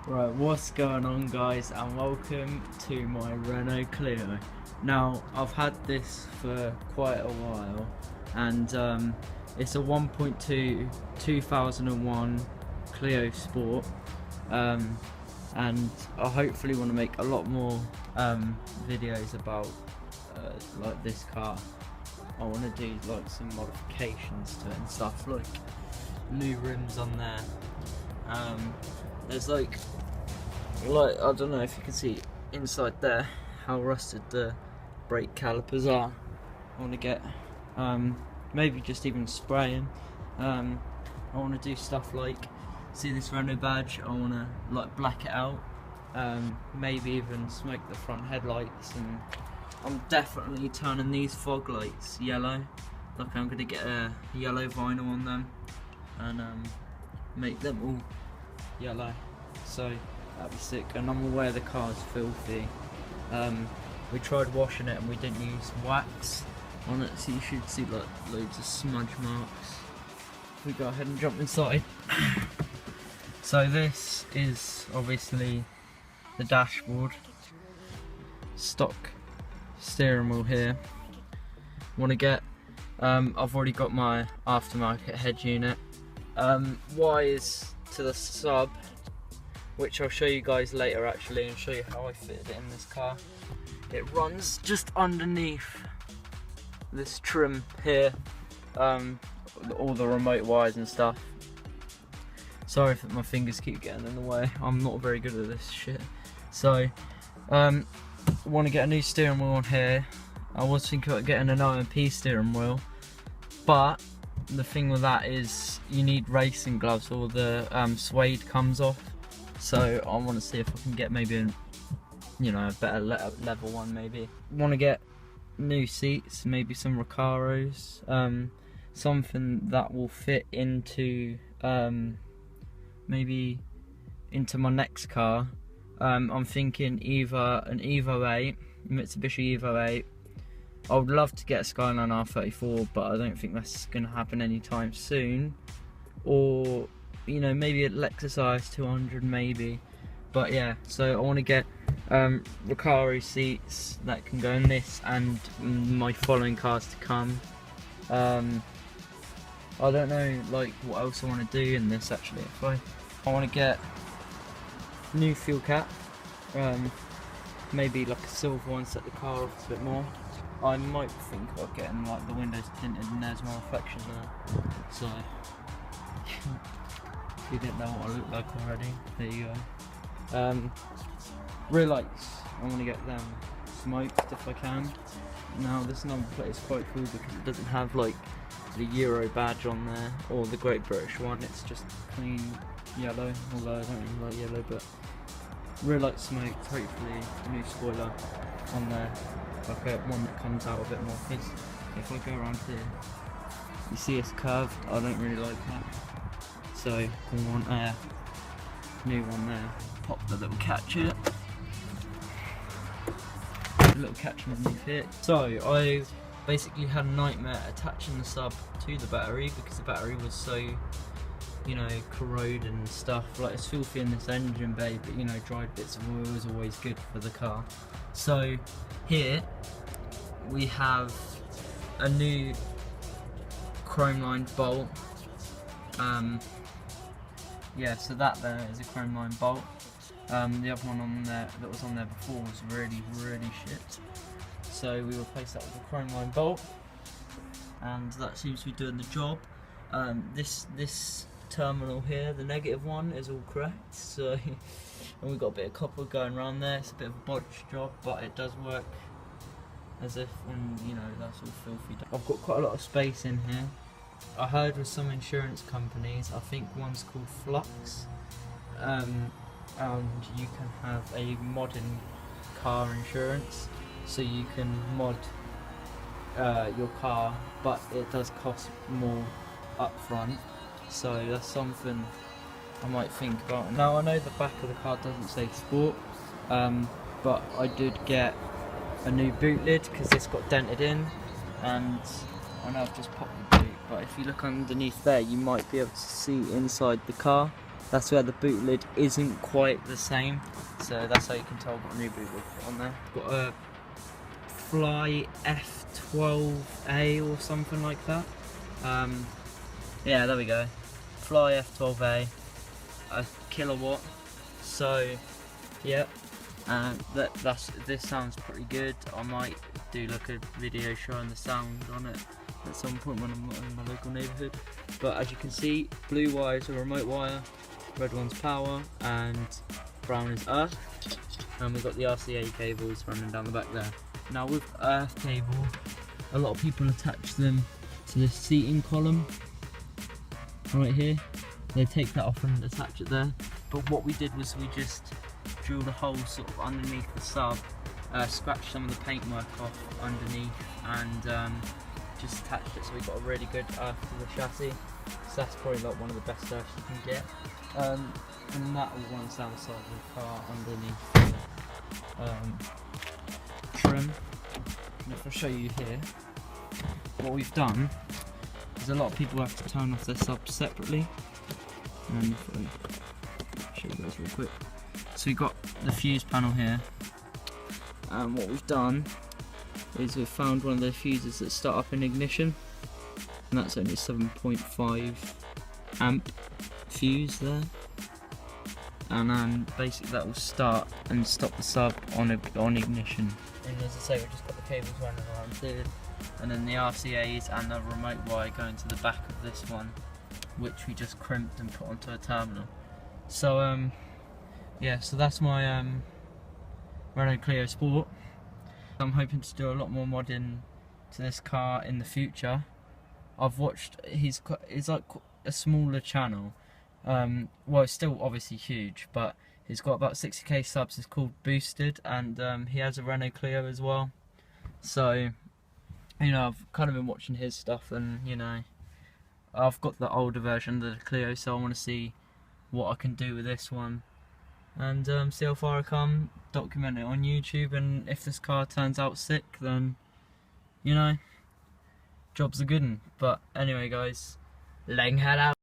Right, what's going on guys, and welcome to my Renault Clio. Now, I've had this for quite a while, and it's a 1.2 2001 Clio Sport, and I hopefully want to make a lot more videos about like this car. I want to do like some modifications to it and stuff, like new rims on there. There's like I don't know if you can see inside there how rusted the brake calipers are. I want to get maybe just even spraying. I want to do stuff like, see this Renault badge, I want to like black it out, maybe even smoke the front headlights, and I'm definitely turning these fog lights yellow. Like I'm going to get a yellow vinyl on them and make them all yellow, so that'd be sick. And I'm aware the car's filthy. We tried washing it and we didn't use wax on it, so you should see like loads of smudge marks. We go ahead and jump inside. So this is obviously the dashboard, stock steering wheel here. Want to get I've already got my aftermarket head unit, wires to the sub, which I'll show you guys later actually, and show you how I fitted it in this car. It runs just underneath this trim here, all the remote wires and stuff. Sorry if my fingers keep getting in the way, I'm not very good at this shit. So want to get a new steering wheel on here. I was thinking about getting an OMP steering wheel, but the thing with that is you need racing gloves, or the suede comes off. So I want to see if I can get maybe a better level one. Maybe want to get new seats, maybe some Recaros, something that will fit into maybe into my next car. I'm thinking either an Evo 8, Mitsubishi Evo 8. I would love to get a Skyline R34, but I don't think that's going to happen anytime soon. Or, maybe a Lexus RS 200 maybe. But yeah, so I want to get Recaro seats that can go in this and my following cars to come. I don't know like what else I want to do in this actually. If I want to get new fuel cap, maybe like a silver one, set the car off a bit more. I might think about getting like the windows tinted and there's more reflection there. So if you didn't know what I look like already, there you go. Rear lights, I want to get them smoked if I can. Now this number plate is quite cool because it doesn't have like the Euro badge on there or the Great British one, it's just clean yellow, although I don't really like yellow. But rear light smoked, hopefully new spoiler on there, like one that comes out a bit more, because if I go around here you see it's curved, I don't really like that, so we want a new one there. Pop the little catch here, a little catch underneath it. So I basically had a nightmare attaching the sub to the battery because the battery was so corroded and stuff. Like, it's filthy in this engine bay, but dried bits of oil is always good for the car. So here we have a new chrome lined bolt. Yeah, so that there is a chrome lined bolt. The other one on there that was on there before was really shit, so we replaced that with a chrome lined bolt, and that seems to be doing the job. This terminal here, the negative one, is all cracked, so and we've got a bit of copper going around there. It's a bit of a bodge job, but it does work as if when that's all filthy. I've got quite a lot of space in here. I heard with some insurance companies, I think one's called Flux, and you can have a modern car insurance, so you can mod your car, but it does cost more upfront. So that's something I might think about. Now I know the back of the car doesn't say sport, but I did get a new boot lid because this got dented in, and I know I've just popped the boot, but if you look underneath there you might be able to see inside the car. That's where the boot lid isn't quite the same, so that's how you can tell I've got a new boot lid on there. Got a Fly F12A or something like that. Yeah, there we go. Fly F12A, a kilowatt. So yeah, this sounds pretty good. I might do like a video showing the sound on it at some point when I'm not in my local neighbourhood. But as you can see, blue wire is a remote wire, red one's power, and brown is earth. And we've got the RCA cables running down the back there. Now with earth cable, a lot of people attach them to the seating column right here. They take that off and attach it there. But what we did was we just drilled a hole sort of underneath the sub, scratched some of the paintwork off underneath, and just attached it, so we got a really good earth to the chassis. So that's probably like one of the best earths you can get. And that will runs down the side of the car underneath the trim. And if I show you here, what we've done is a lot of people have to turn off their subs separately. And if I show you guys real quick. So we've got the fuse panel here, and what we've done is we've found one of the fuses that start up in ignition, and that's only a 7.5 amp fuse there, and then basically that will start and stop the sub on ignition. And as I say, we've just got the cables running around here, and then the RCAs and the remote wire going to the back of this one, which we just crimped and put onto a terminal. So yeah, so that's my Renault Clio Sport. I'm hoping to do a lot more modding to this car in the future. I've watched, he's like a smaller channel. Well, it's still obviously huge, but he's got about 60k subs. It's called Boosted, and he has a Renault Clio as well. So, you know, I've kind of been watching his stuff, and you know, I've got the older version of the Clio, so I want to see what I can do with this one, and see how far I come, document it on YouTube, and if this car turns out sick, then, you know, job's a good one. But anyway guys, laying head out.